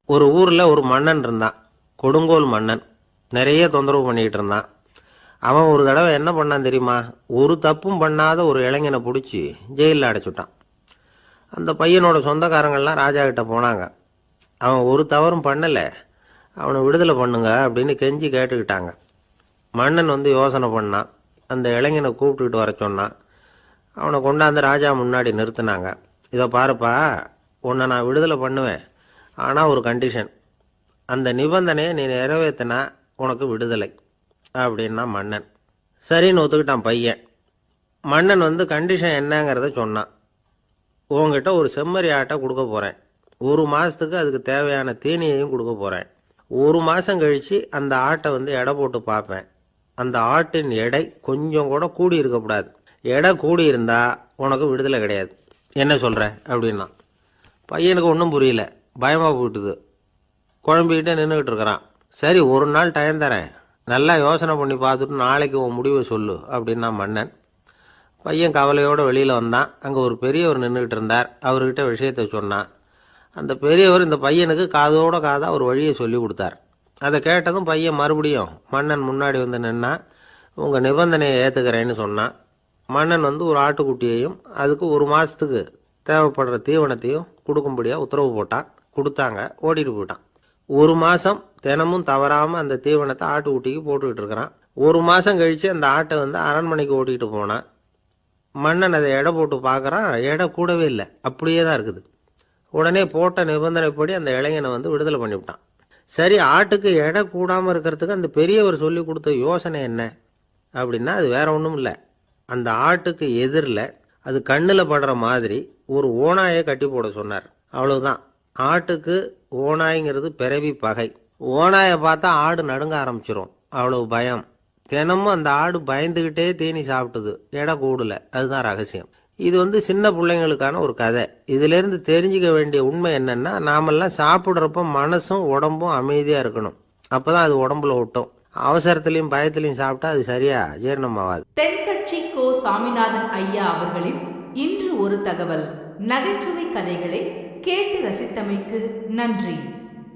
ஒரு ஊரில் ஒரு மன்னன் இருந்தான். கொடுங்கோல் மன்னன். நிறைய தொந்தரவு பண்ணிக்கிட்டு இருந்தான். அவன் ஒரு தடவை என்ன பண்ணான் தெரியுமா? ஒரு தப்பும் பண்ணாத ஒரு இளைஞனை பிடிச்சி ஜெயிலில் அடைச்சுட்டான். அந்த பையனோட சொந்தக்காரங்கள்லாம் ராஜா கிட்ட போனாங்க. அவன் ஒரு தவறும் பண்ணலை, அவனை விடுதலை பண்ணுங்க அப்படின்னு கெஞ்சி கேட்டுக்கிட்டாங்க. மன்னன் யோசனை பண்ணான். அந்த இளைஞனை கூப்பிட்டுக்கிட்டு வர சொன்னான். அவனை கொண்டாந்து ராஜா முன்னாடி நிறுத்தினாங்க. இதை பாருப்பா, உன்னை நான் விடுதலை பண்ணுவேன், ஆனால் ஒரு கண்டிஷன். அந்த நிபந்தனையை நீ நிறைவேற்றினா உனக்கு விடுதலை அப்படின்னா மன்னன். சரின்னு ஒத்துக்கிட்டான் பையன். மன்னன் கண்டிஷன் என்னங்கிறத சொன்னான். உங்ககிட்ட ஒரு செம்மறி ஆட்டை கொடுக்க போகிறேன். 1 மாதத்துக்கு அதுக்கு தேவையான தீனியையும் கொடுக்க போகிறேன். 1 மாதம் கழித்து அந்த ஆட்டை எடை போட்டு பார்ப்பேன். அந்த ஆட்டின் எடை கொஞ்சம் கூட கூடி இருக்கக்கூடாது. எடை கூடி இருந்தால் உனக்கு விடுதலை கிடையாது. என்ன சொல்கிற அப்படின்னா. பையனுக்கு ஒன்றும் புரியல, பயமாக போயிட்டுது. குழம்பிக்கிட்டே நின்றுக்கிட்டு இருக்கிறான். சரி, ஒரு நாள் டைம் தரேன், நல்லா யோசனை பண்ணி பார்த்துட்டு நாளைக்கு உன் முடிவை சொல்லு அப்படின்னா மன்னன். பையன் கவலையோடு வெளியில் வந்தான். அங்கே ஒரு பெரியவர் நின்றுக்கிட்டு இருந்தார். அவர்கிட்ட விஷயத்தை சொன்னான். அந்த பெரியவர் இந்த பையனுக்கு காதோட காதாக ஒரு வழியை சொல்லி கொடுத்தார். அதை கேட்டதும் பையன் மறுபடியும் மன்னன் முன்னாடி நின்னா, உங்கள் நிபந்தனையை ஏற்றுக்கிறேன்னு சொன்னான். மன்னன் ஒரு ஆட்டுக்குட்டியையும் அதுக்கு 1 மாதத்துக்கு தேவைப்படுற தீவனத்தையும் கொடுக்கும்படியாக உத்தரவு போட்டான். கொடுத்தாங்க. ஓடிட்டு போயிட்டான். 1 மாதம் தினமும் தவறாமல் அந்த தீவனத்தை ஆட்டுக்குட்டிக்கு போட்டுக்கிட்டு இருக்கிறான். 1 மாதம் கழித்து அந்த ஆட்டை அரண்மனைக்கு ஓட்டிகிட்டு போனான். மன்னன் அதை எடை போட்டு பார்க்குறான். எடை கூடவே இல்லை, அப்படியே தான் இருக்குது. உடனே போட்ட நிபந்தனைப்படி அந்த இளைஞனை விடுதலை பண்ணிவிட்டான். சரி, ஆட்டுக்கு எடை கூடாமல் இருக்கிறதுக்கு அந்த பெரியவர் சொல்லி கொடுத்த யோசனை என்ன அப்படின்னா, அது வேற ஒன்றும் இல்லை. அந்த ஆட்டுக்கு எதிரில் அது கண்ணில் படுற மாதிரி ஒரு ஓநாயை கட்டி போட சொன்னார். அவ்வளவுதான். ஆட்டுக்கு ஓநாய்ங்கிறது பிறவி பகை. ஓநாயை பார்த்தா ஆடு நடுங்க ஆரம்பிச்சிடும், அவ்வளவு பயம். தினமும் அந்த ஆடு பயந்துக்கிட்டே தீனி சாப்பிட்டுது, எடை கூடல. அதுதான் ரகசியம். இது சின்ன பிள்ளைங்களுக்கான ஒரு கதை. இதிலிருந்து தெரிஞ்சுக்க வேண்டிய உண்மை என்னன்னா, நாமெல்லாம் சாப்பிட்றப்ப மனசும் உடம்பும் அமைதியாக இருக்கணும். அப்போதான் அது உடம்புல ஒட்டும். அவசரத்திலையும் பயத்திலையும் சாப்பிட்டா அது சரியா ஜீரணமாகாது. தென்கட்சி கோ. சாமிநாதன் ஐயா அவர்களின் இன்று ஒரு தகவல் நகைச்சுவை கதைகளை கேட்டு ரசித்தமைக்கு நன்றி.